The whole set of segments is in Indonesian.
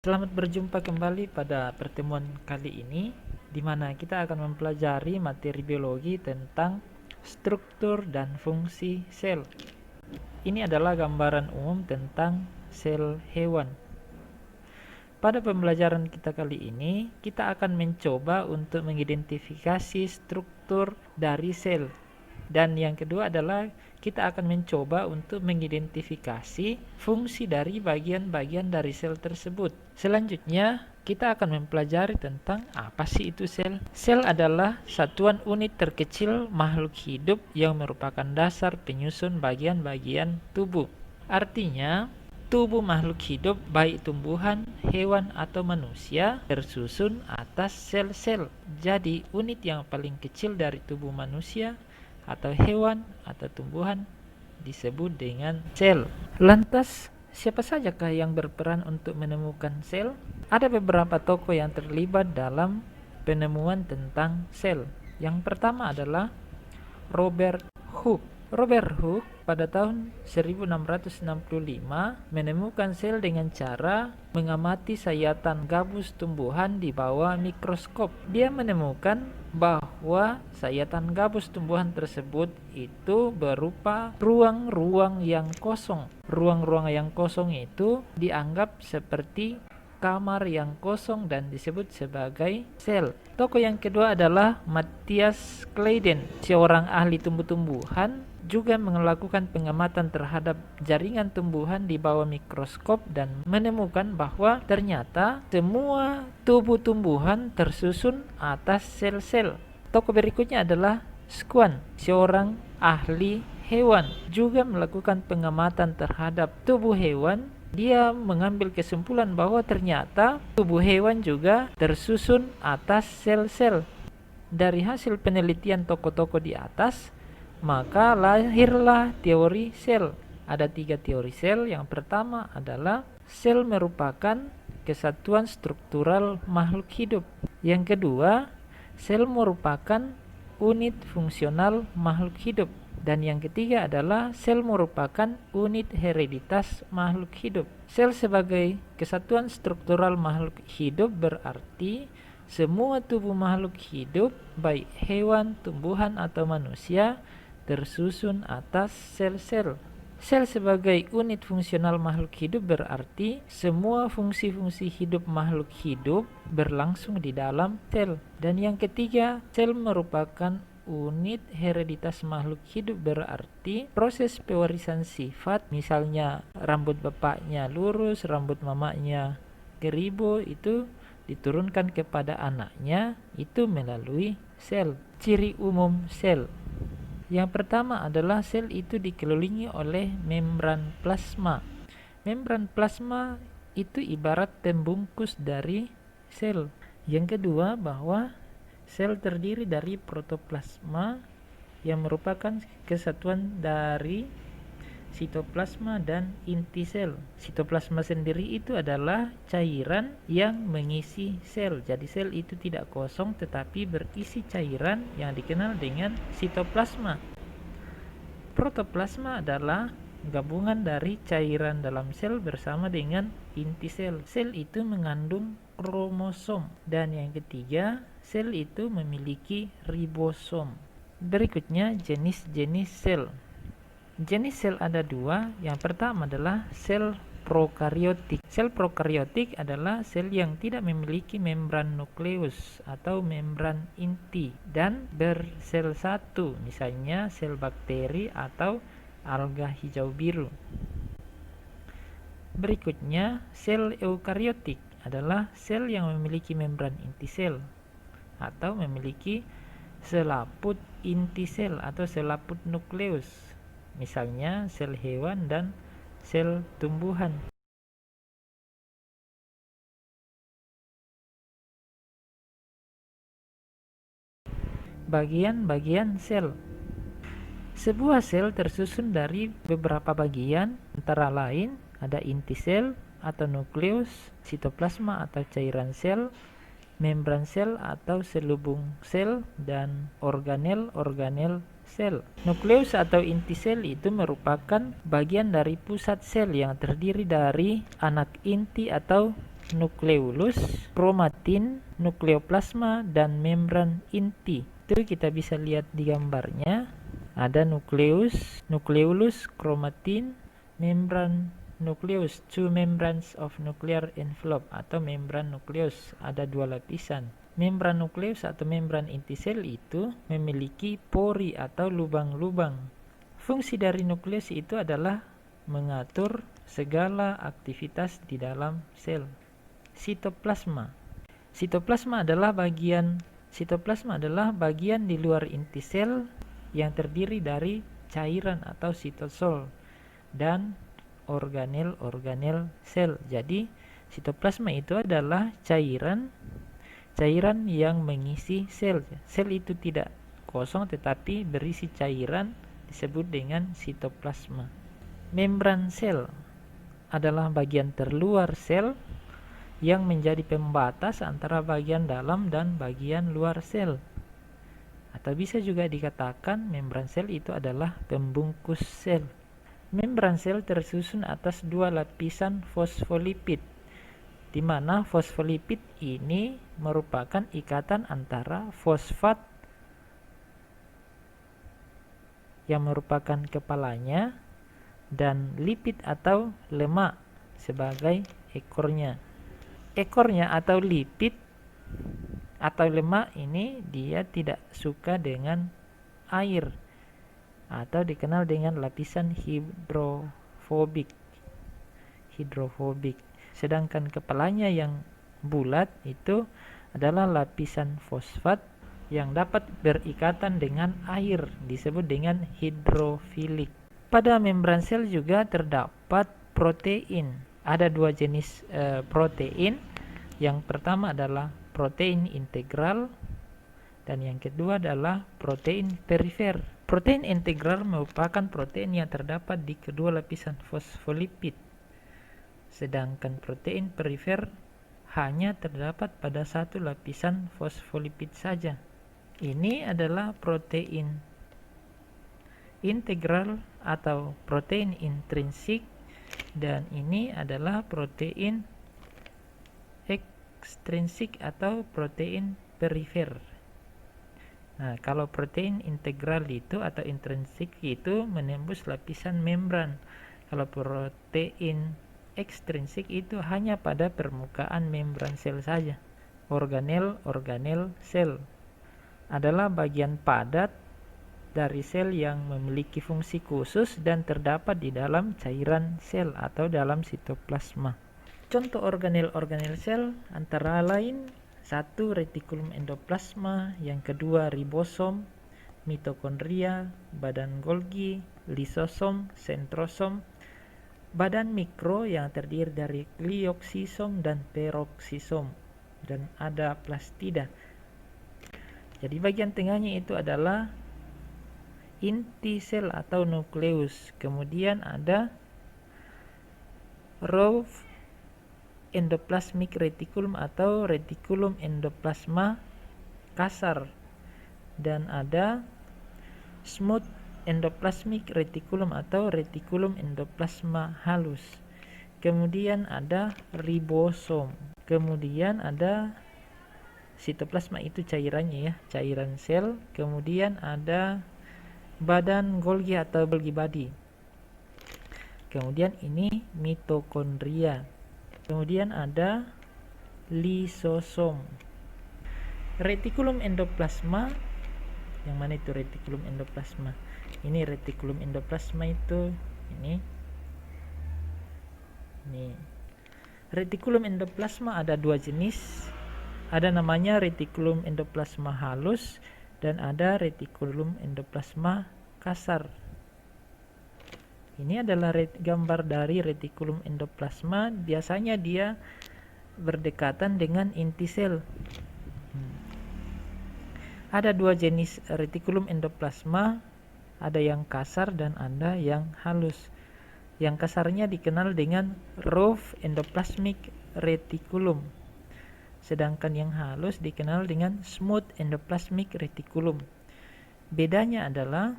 Selamat berjumpa kembali pada pertemuan kali ini, di mana kita akan mempelajari materi biologi tentang struktur dan fungsi sel. Ini adalah gambaran umum tentang sel hewan. Pada pembelajaran kita kali ini, kita akan mencoba untuk mengidentifikasi struktur dari sel. Dan yang kedua adalah kita akan mencoba untuk mengidentifikasi fungsi dari bagian-bagian dari sel tersebut. Selanjutnya, kita akan mempelajari tentang apa sih itu sel. Sel adalah satuan unit terkecil makhluk hidup yang merupakan dasar penyusun bagian-bagian tubuh. Artinya, tubuh makhluk hidup, baik tumbuhan, hewan, atau manusia, tersusun atas sel-sel. Jadi, unit yang paling kecil dari tubuh manusia atau hewan atau tumbuhan disebut dengan sel. Lantas, siapa sajakah yang berperan untuk menemukan sel? Ada beberapa tokoh yang terlibat dalam penemuan tentang sel. Yang pertama adalah Robert Hooke. Robert Hooke pada tahun 1665 menemukan sel dengan cara mengamati sayatan gabus tumbuhan di bawah mikroskop. Dia menemukan bahwa sayatan gabus tumbuhan tersebut itu berupa ruang-ruang yang kosong. Ruang-ruang yang kosong itu dianggap seperti kamar yang kosong dan disebut sebagai sel. Tokoh yang kedua adalah Matthias Claydon, seorang ahli tumbuh-tumbuhan, juga melakukan pengamatan terhadap jaringan tumbuhan di bawah mikroskop dan menemukan bahwa ternyata semua tubuh tumbuhan tersusun atas sel-sel. Tokoh berikutnya adalah Schwann, seorang ahli hewan, juga melakukan pengamatan terhadap tubuh hewan. Dia mengambil kesimpulan bahwa ternyata tubuh hewan juga tersusun atas sel-sel. Dari hasil penelitian tokoh-tokoh di atas, maka lahirlah teori sel. Ada 3 teori sel. Yang pertama adalah sel merupakan kesatuan struktural makhluk hidup. Yang kedua, sel merupakan unit fungsional makhluk hidup. Dan yang ketiga adalah sel merupakan unit hereditas makhluk hidup. Sel sebagai kesatuan struktural makhluk hidup berarti semua tubuh makhluk hidup, baik hewan, tumbuhan, atau manusia, tersusun atas sel-sel. Sel sebagai unit fungsional makhluk hidup berarti semua fungsi-fungsi hidup makhluk hidup berlangsung di dalam sel. Dan yang ketiga, sel merupakan unit hereditas makhluk hidup berarti proses pewarisan sifat, misalnya rambut bapaknya lurus, rambut mamanya keribo, itu diturunkan kepada anaknya itu melalui sel. Ciri umum sel. Yang pertama adalah sel itu dikelilingi oleh membran plasma. Membran plasma itu ibarat pembungkus dari sel. Yang kedua, bahwa sel terdiri dari protoplasma yang merupakan kesatuan dari sitoplasma dan inti sel. Sitoplasma sendiri itu adalah cairan yang mengisi sel. Jadi sel itu tidak kosong tetapi berisi cairan yang dikenal dengan sitoplasma. Protoplasma adalah gabungan dari cairan dalam sel bersama dengan inti sel. Sel itu mengandung kromosom. Dan yang ketiga, sel itu memiliki ribosom. Berikutnya jenis-jenis sel. Jenis sel ada 2. Yang pertama adalah sel prokariotik. Sel prokariotik adalah sel yang tidak memiliki membran nukleus atau membran inti dan bersel satu, misalnya sel bakteri atau alga hijau biru. Berikutnya, sel eukariotik adalah sel yang memiliki membran inti sel atau memiliki selaput inti sel atau selaput nukleus, misalnya sel hewan dan sel tumbuhan. Bagian-bagian sel. Sebuah sel tersusun dari beberapa bagian, antara lain ada inti sel atau nukleus, sitoplasma atau cairan sel, membran sel atau selubung sel, dan organel-organel sel. Nukleus atau inti sel itu merupakan bagian dari pusat sel yang terdiri dari anak inti atau nukleolus, kromatin, nukleoplasma, dan membran inti. Itu kita bisa lihat di gambarnya. Ada nukleolus, kromatin, membran nukleus, two membranes of nuclear envelope atau membran nukleus. Ada dua lapisan. Membran nukleus atau membran inti sel itu memiliki pori atau lubang-lubang. Fungsi dari nukleus itu adalah mengatur segala aktivitas di dalam sel. Sitoplasma. Sitoplasma adalah bagian di luar inti sel yang terdiri dari cairan atau sitosol dan organel-organel sel. Jadi, sitoplasma itu adalah cairan yang mengisi sel. Sel itu tidak kosong tetapi berisi cairan, disebut dengan sitoplasma. Membran sel adalah bagian terluar sel yang menjadi pembatas antara bagian dalam dan bagian luar sel. Atau bisa juga dikatakan membran sel itu adalah pembungkus sel. Membran sel tersusun atas dua lapisan fosfolipid, di mana fosfolipid ini merupakan ikatan antara fosfat yang merupakan kepalanya dan lipid atau lemak sebagai ekornya. Ekornya atau lipid atau lemak ini dia tidak suka dengan air atau dikenal dengan lapisan hidrofobik. Sedangkan kepalanya yang bulat itu adalah lapisan fosfat yang dapat berikatan dengan air, disebut dengan hidrofilik. Pada membran sel juga terdapat protein. Ada dua jenis protein. Yang pertama adalah protein integral dan yang kedua adalah protein perifer. Protein integral merupakan protein yang terdapat di kedua lapisan fosfolipid, sedangkan protein perifer hanya terdapat pada satu lapisan fosfolipid saja. Ini adalah protein integral atau protein intrinsik, dan ini adalah protein ekstrinsik atau protein perifer. Nah, kalau protein integral itu atau intrinsik itu menembus lapisan membran. Kalau protein ekstrinsik itu hanya pada permukaan membran sel saja. Organel sel adalah bagian padat dari sel yang memiliki fungsi khusus dan terdapat di dalam cairan sel atau dalam sitoplasma. Contoh organel sel antara lain: satu, retikulum endoplasma, yang kedua ribosom, mitokondria, badan Golgi, lisosom, sentrosom, badan mikro yang terdiri dari glioksisom dan peroksisom, dan ada plastida. Jadi bagian tengahnya itu adalah inti sel atau nukleus. Kemudian ada row endoplasmic reticulum atau retikulum endoplasma kasar, dan ada smooth endoplasmic reticulum atau retikulum endoplasma halus. Kemudian ada ribosom. Kemudian ada sitoplasma, itu cairannya ya, cairan sel. Kemudian ada badan Golgi atau Golgi body. Kemudian ini mitokondria. Kemudian ada lisosom. Retikulum endoplasma, yang mana itu retikulum endoplasma? Ini retikulum endoplasma itu ini. Retikulum endoplasma ada dua jenis. Ada namanya retikulum endoplasma halus dan ada retikulum endoplasma kasar. Ini adalah gambar dari retikulum endoplasma. Biasanya dia berdekatan dengan inti sel. Ada dua jenis retikulum endoplasma, ada yang kasar dan ada yang halus. Yang kasarnya dikenal dengan row endoplasmic reticulum, sedangkan yang halus dikenal dengan smooth endoplasmic reticulum. Bedanya adalah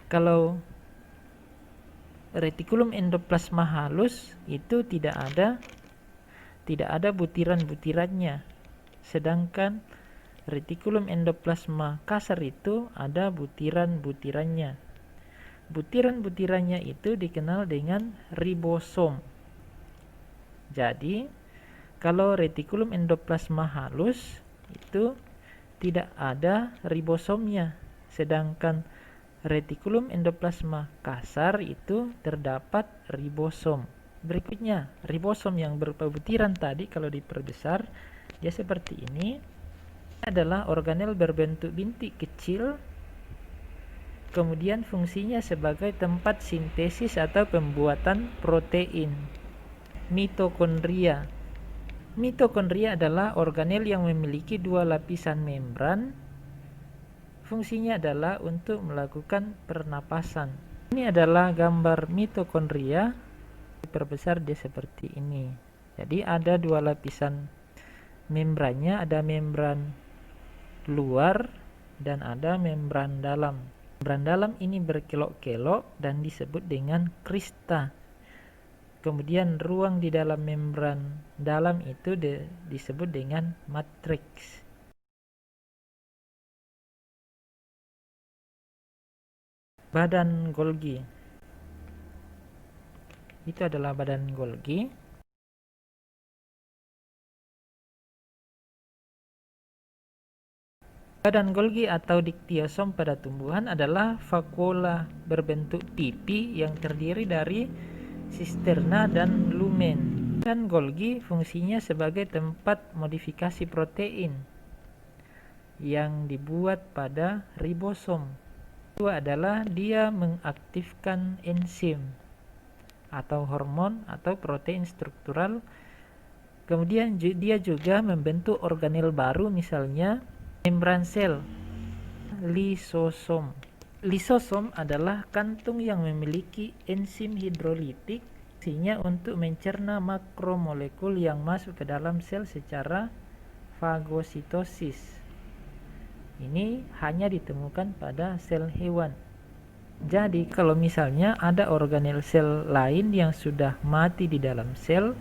kalau retikulum endoplasma halus itu tidak ada tidak ada butiran-butirannya. Sedangkan retikulum endoplasma kasar itu ada butiran-butirannya. Butiran-butirannya itu dikenal dengan ribosom. Jadi, kalau retikulum endoplasma halus itu tidak ada ribosomnya. Sedangkan retikulum endoplasma kasar itu terdapat ribosom. Berikutnya, ribosom yang berupa butiran tadi kalau diperbesar dia seperti ini. Adalah organel berbentuk bintik kecil, kemudian fungsinya sebagai tempat sintesis atau pembuatan protein. Mitokondria. Mitokondria adalah organel yang memiliki dua lapisan membran. Fungsinya adalah untuk melakukan pernapasan. Ini adalah gambar mitokondria. Diperbesar dia seperti ini. Jadi ada dua lapisan membrannya, ada membran luar dan ada membran dalam. Membran dalam ini berkelok-kelok dan disebut dengan krista. Kemudian ruang di dalam membran dalam itu disebut dengan matriks. Badan Golgi. Itu adalah badan Golgi. Badan Golgi atau diktiosom pada tumbuhan adalah vakuola berbentuk pipi yang terdiri dari sisterna dan lumen. Dan Golgi fungsinya sebagai tempat modifikasi protein yang dibuat pada ribosom. Itu adalah dia mengaktifkan enzim atau hormon atau protein struktural. Kemudian dia juga membentuk organel baru, misalnya membran sel, lisosom. Lisosom adalah kantung yang memiliki enzim hidrolitik, fungsinya untuk mencerna makromolekul yang masuk ke dalam sel secara fagositosis. Ini hanya ditemukan pada sel hewan. Jadi kalau misalnya ada organel sel lain yang sudah mati di dalam sel,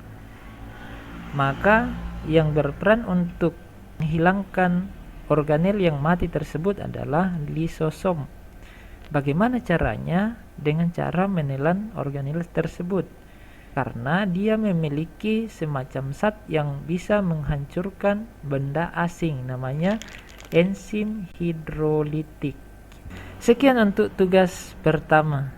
maka yang berperan untuk menghilangkan organel yang mati tersebut adalah lisosom. Bagaimana caranya? Dengan cara menelan organel tersebut, karena dia memiliki semacam zat yang bisa menghancurkan benda asing, namanya enzim hidrolitik. Sekian untuk tugas pertama.